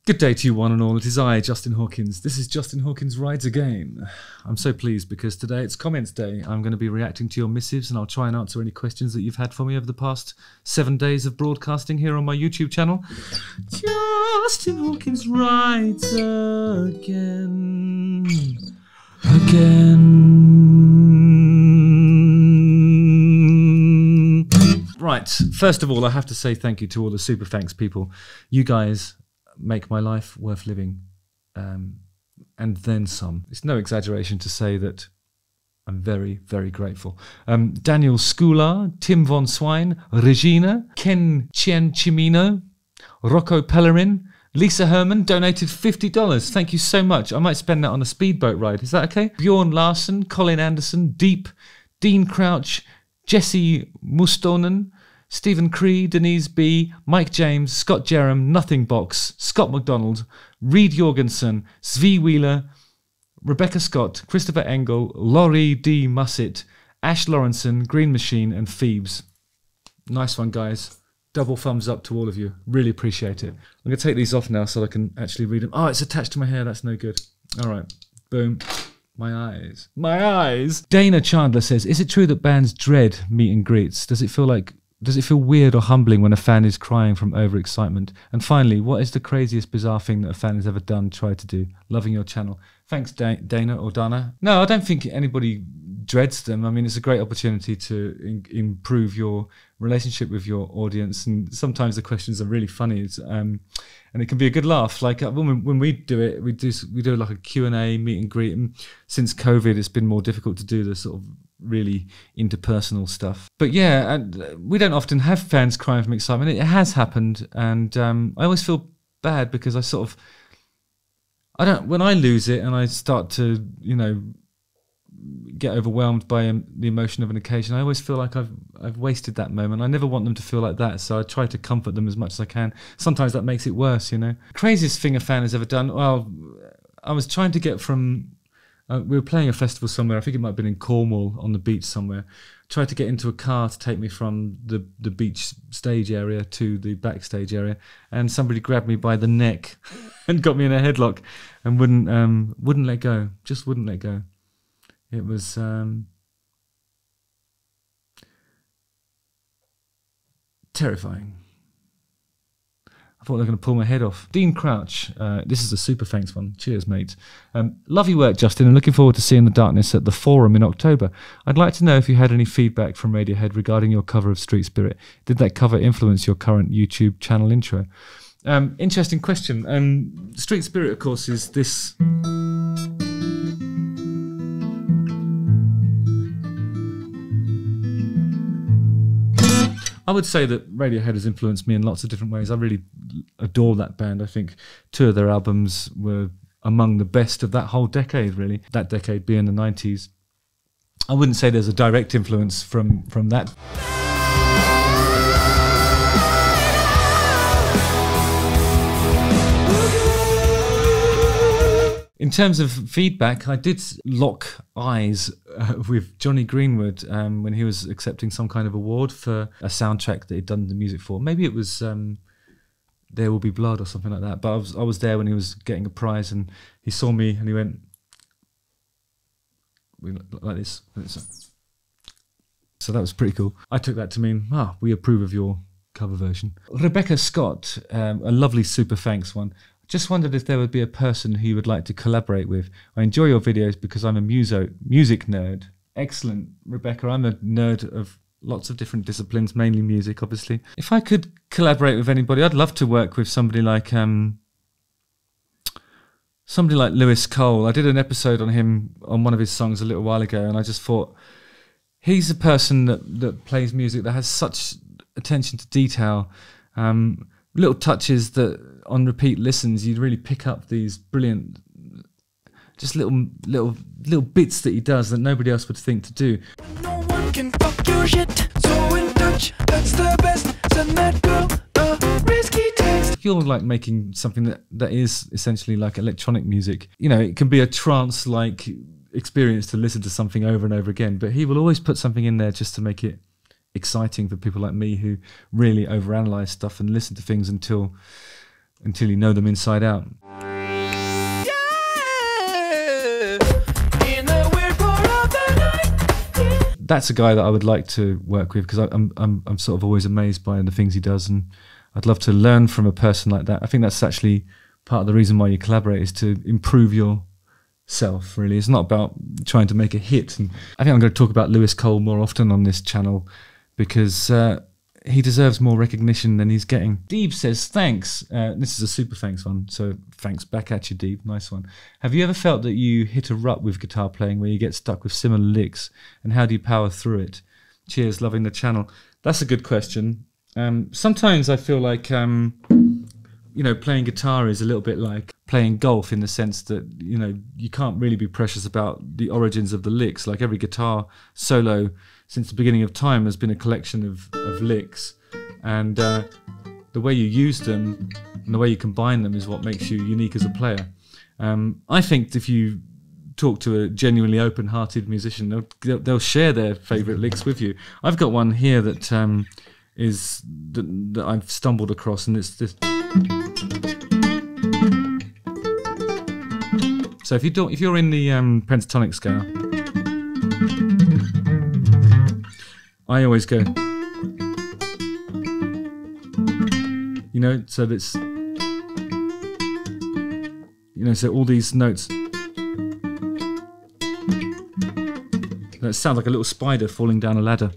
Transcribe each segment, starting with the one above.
Good day to you one and all. It is I, Justin Hawkins. This is Justin Hawkins Rides Again. I'm so pleased because today it's comments day. I'm going to be reacting to your missives and I'll try and answer any questions that you've had for me over the past 7 days of broadcasting here on my YouTube channel. Justin Hawkins Rides Again. Right, first of all, I have to say thank you to all the SuperThanks people. You guys make my life worth living, and then some. It's no exaggeration to say that I'm very, very grateful. Daniel Skula, Tim Von Swine, Regina, Ken Ciancimino, Rocco Pellerin, Lisa Herman donated $50. Thank you so much. I might spend that on a speedboat ride. Is that okay? Bjorn Larson, Colin Anderson, Deep, Dean Crouch, Jesse Mustonen, Stephen Cree, Denise B, Mike James, Scott Jerem, Nothing Box, Scott McDonald, Reed Jorgensen, Zvi Wheeler, Rebecca Scott, Christopher Engel, Laurie D. Mussett, Ash Lawrenson, Green Machine, and Phoebes. Nice one, guys. Double thumbs up to all of you. Really appreciate it. I'm going to take these off now so I can actually read them. Oh, it's attached to my hair. That's no good. All right. Boom. My eyes. My eyes. Dana Chandler says, is it true that bands dread meet and greets? Does it feel weird or humbling when a fan is crying from overexcitement? And finally, what is the craziest, bizarre thing that a fan has ever done, tried to do? Loving your channel. Thanks, Dana or Dana. No, I don't think anybody dreads them. I mean, it's a great opportunity to improve your relationship with your audience. And sometimes the questions are really funny. And it can be a good laugh. Like when we do it, we do like a Q&A, meet and greet. And since COVID, it's been more difficult to do the sort of really interpersonal stuff. But yeah, and we don't often have fans crying from excitement. It has happened, and I always feel bad because when I lose it and I start to, get overwhelmed by the emotion of an occasion, I always feel like I've wasted that moment. I never want them to feel like that, so I try to comfort them as much as I can. Sometimes that makes it worse, Craziest thing a fan has ever done. Well, I was trying to get from we were playing a festival somewhere. I think it might have been in Cornwall on the beach somewhere. Tried to get into a car to take me from the beach stage area to the backstage area, and somebody grabbed me by the neck and got me in a headlock and wouldn't let go. Just wouldn't let go. It was terrifying. I thought they were going to pull my head off. Dean Crouch, this is a super thanks one. Cheers, mate. Love your work, Justin, and looking forward to seeing The Darkness at the Forum in October. I'd like to know if you had any feedback from Radiohead regarding your cover of Street Spirit. Did that cover influence your current YouTube channel intro? Interesting question. Street Spirit, of course, is this... I would say that Radiohead has influenced me in lots of different ways. I really adore that band. I think 2 of their albums were among the best of that whole decade, really. That decade being the 90s. I wouldn't say there's a direct influence from that. In terms of feedback, I did lock eyes with Johnny Greenwood when he was accepting some kind of award for a soundtrack that he'd done the music for. Maybe it was There Will Be Blood or something like that. But I was there when he was getting a prize, and he saw me and he went like this. So that was pretty cool. I took that to mean, we approve of your cover version. Rebecca Scott, a lovely super thanks one. Just wondered if there would be a person who you would like to collaborate with. I enjoy your videos because I'm a music nerd. Excellent, Rebecca. I'm a nerd of lots of different disciplines, mainly music, obviously. If I could collaborate with anybody, I'd love to work with somebody like Lewis Cole. I did an episode on him on one of his songs a little while ago, and I just thought he's a person that plays music that has such attention to detail. Little touches that on repeat listens, you'd really pick up these brilliant, just little bits that he does that nobody else would think to do. No one can fuck your shit, so in touch, that's the best. Send that girl a risky text. You're like making something that is essentially like electronic music. It can be a trance-like experience to listen to something over and over again, but he will always put something in there just to make it exciting for people like me who really overanalyze stuff and listen to things until until you know them inside out. That's a guy that I would like to work with, because I'm sort of always amazed by the things he does, and I'd love to learn from a person like that. I think that's actually part of the reason why you collaborate, is to improve yourself, really. It's not about trying to make a hit. And I think I'm going to talk about Lewis Cole more often on this channel, because he deserves more recognition than he's getting. Deeb says, thanks. This is a super thanks one, so thanks back at you, Deeb. Nice one. Have you ever felt that you hit a rut with guitar playing where you get stuck with similar licks, and how do you power through it? Cheers, loving the channel. That's a good question. Sometimes I feel like, you know, playing guitar is a little bit like playing golf, in the sense that, you know, you can't really be precious about the origins of the licks. Like every guitar solo since the beginning of time has been a collection of licks, and the way you use them and the way you combine them is what makes you unique as a player. I think if you talk to a genuinely open-hearted musician, they'll share their favourite licks with you. I've got one here that that I've stumbled across, and it's this. So if you're in the pentatonic scale, I always go, you know, so that's, you know, so all these notes that sound like a little spider falling down a ladder.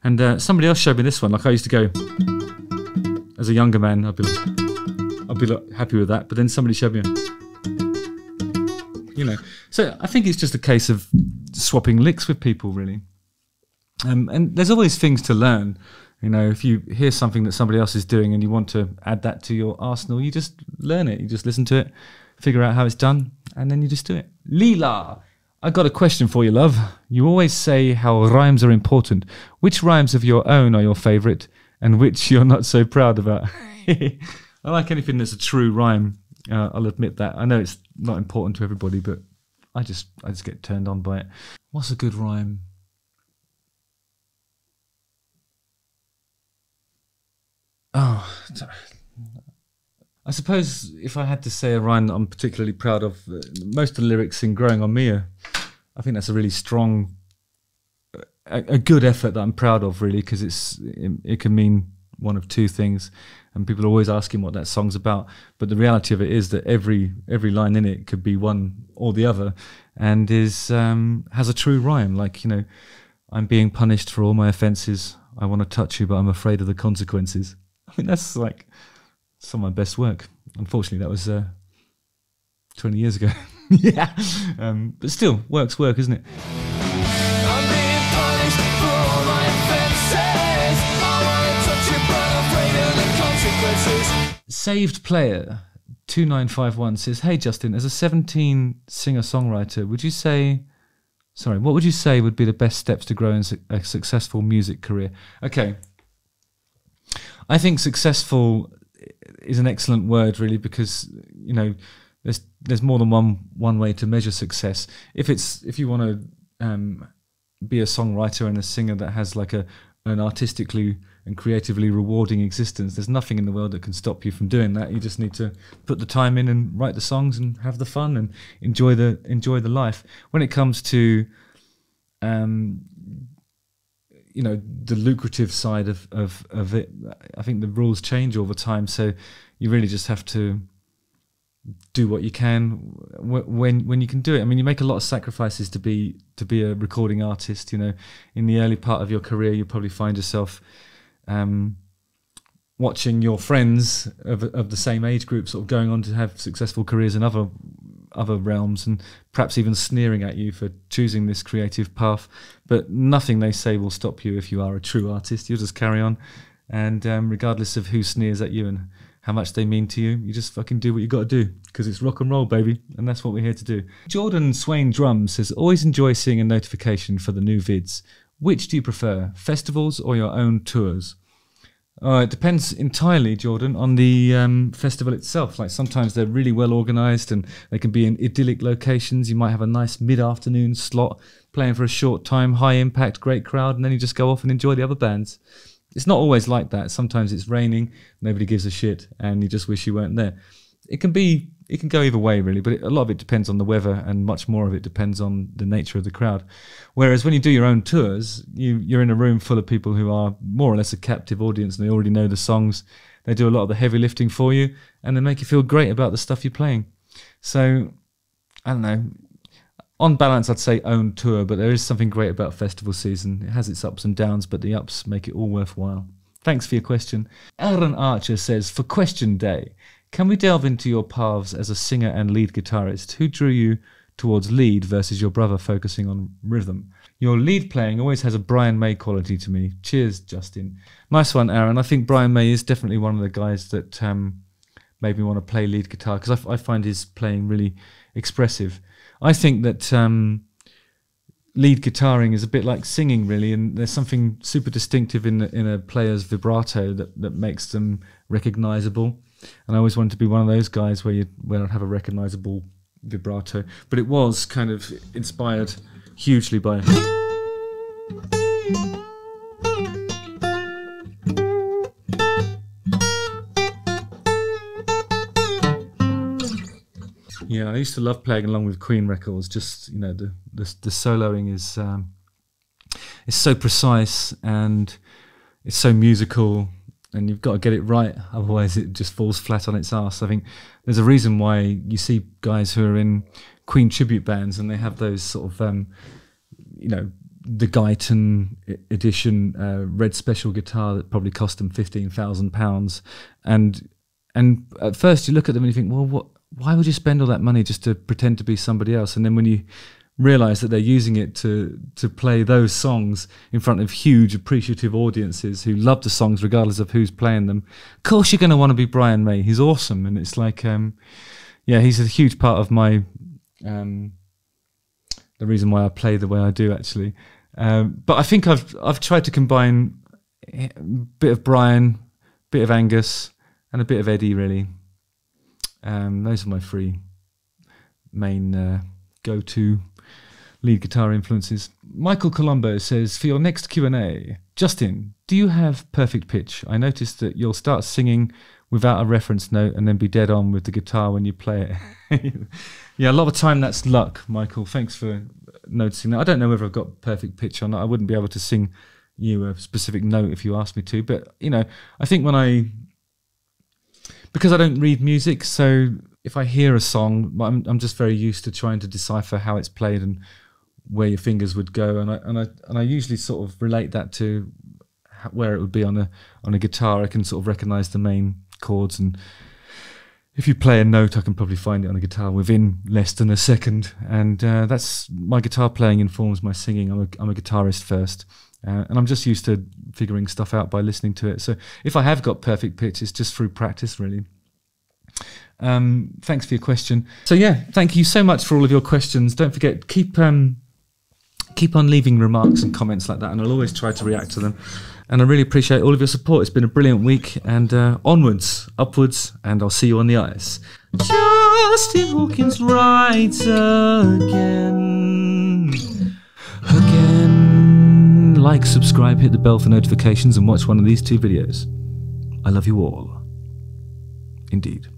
And somebody else showed me this one. Like, I used to go, as a younger man, I'd be like, happy with that. But then somebody showed me, you know. So I think it's just a case of swapping licks with people, really. And there's always things to learn. You know, if you hear something that somebody else is doing and you want to add that to your arsenal, you just learn it. You just listen to it, figure out how it's done, and then you just do it. Leela, I got a question for you, love. You always say how rhymes are important. Which rhymes of your own are your favourite, and which you're not so proud about? I like anything that's a true rhyme. I'll admit that. I know it's not important to everybody, but I just get turned on by it. What's a good rhyme? Oh, I suppose if I had to say a rhyme that I'm particularly proud of, most of the lyrics in Growing on Me I think that's a really strong, a good effort that I'm proud of, really, because it can mean one of two things, and people are always asking what that song's about. But the reality of it is that every line in it could be one or the other, and has a true rhyme. Like, you know, I'm being punished for all my offences. I want to touch you, but I'm afraid of the consequences. I mean, that's like some of my best work. Unfortunately, that was 20 years ago. Yeah, but still, work's work, isn't it? I'm being punished for all my offences. I want to touch you, but I'm afraid of the consequences. Saved Player 2951 says, hey Justin, as a 17 singer-songwriter, what would you say would be the best steps to grow in a successful music career? Okay, I think successful is an excellent word, really, because, you know, there's more than one way to measure success. If you want to be a songwriter and a singer that has like an artistically and creatively rewarding existence, there's nothing in the world that can stop you from doing that. You just need to put the time in and write the songs and have the fun and enjoy the life. When it comes to you know, the lucrative side of it, I think the rules change all the time, so you really just have to do what you can when you can do it. I mean, you make a lot of sacrifices to be a recording artist. You know, in the early part of your career, you probably find yourself watching your friends of the same age group sort of going on to have successful careers in other realms, and perhaps even sneering at you for choosing this creative path. But nothing they say will stop you if you are a true artist. You'll just carry on, and regardless of who sneers at you and how much they mean to you, you just fucking do what you got to do, because it's rock and roll, baby, and that's what we're here to do. Jordan Swain Drum says, always enjoy seeing a notification for the new vids. Which do you prefer, festivals or your own tours? It depends entirely, Jordan, on the festival itself. Like sometimes they're really well organised and they can be in idyllic locations. You might have a nice mid-afternoon slot playing for a short time, high impact, great crowd, and then you just go off and enjoy the other bands. It's not always like that. Sometimes it's raining, nobody gives a shit, and you just wish you weren't there. It can go either way, really, but a lot of it depends on the weather, and much more of it depends on the nature of the crowd. Whereas when you do your own tours, you're in a room full of people who are more or less a captive audience, and they already know the songs. They do a lot of the heavy lifting for you, and they make you feel great about the stuff you're playing. So, I don't know. On balance, I'd say own tour, but there is something great about festival season. It has its ups and downs, but the ups make it all worthwhile. Thanks for your question. Aaron Archer says, for question day, can we delve into your paths as a singer and lead guitarist? Who drew you towards lead versus your brother focusing on rhythm? Your lead playing always has a Brian May quality to me. Cheers, Justin. Nice one, Aaron. I think Brian May is definitely one of the guys that made me want to play lead guitar, because I find his playing really expressive. I think that lead guitaring is a bit like singing, really, and there's something super distinctive in a player's vibrato that makes them recognisable. And I always wanted to be one of those guys where I'd have a recognisable vibrato. But it was kind of inspired hugely by... Yeah, I used to love playing along with Queen records. Just, you know, the soloing is so precise and it's so musical, and you've got to get it right, otherwise it just falls flat on its arse. I think there's a reason why you see guys who are in Queen tribute bands and they have those sort of, you know, the Guyton edition red special guitar that probably cost them £15,000, and at first you look at them and you think, well, why would you spend all that money just to pretend to be somebody else? And then when you realise that they're using it to play those songs in front of huge appreciative audiences who love the songs regardless of who's playing them, of course you're going to want to be Brian May. He's awesome, and it's like, yeah, he's a huge part of my the reason why I play the way I do, actually. But I think I've tried to combine a bit of Brian, a bit of Angus, and a bit of Eddie, really. Those are my three main go-to lead guitar influences. Michael Colombo says, for your next Q&A, Justin, do you have perfect pitch? I noticed that you'll start singing without a reference note and then be dead on with the guitar when you play it. Yeah, a lot of the time that's luck, Michael. Thanks for noticing that. I don't know whether I've got perfect pitch or not. I wouldn't be able to sing you a specific note if you asked me to. But, you know, I think because I don't read music, so if I hear a song, I'm just very used to trying to decipher how it's played and where your fingers would go, and I usually sort of relate that to where it would be on a guitar. I can sort of recognise the main chords, and if you play a note, I can probably find it on a guitar within less than a second. And that's my guitar playing informs my singing. I'm a guitarist first. And I'm just used to figuring stuff out by listening to it. So if I have got perfect pitch, it's just through practice, really. Thanks for your question. So yeah, thank you so much for all of your questions. Don't forget, keep on leaving remarks and comments like that, and I'll always try to react to them. And I really appreciate all of your support. It's been a brilliant week, and onwards, upwards, and I'll see you on the ice. Justin Hawkins rides again. Like, subscribe, hit the bell for notifications, and watch one of these two videos. I love you all. Indeed.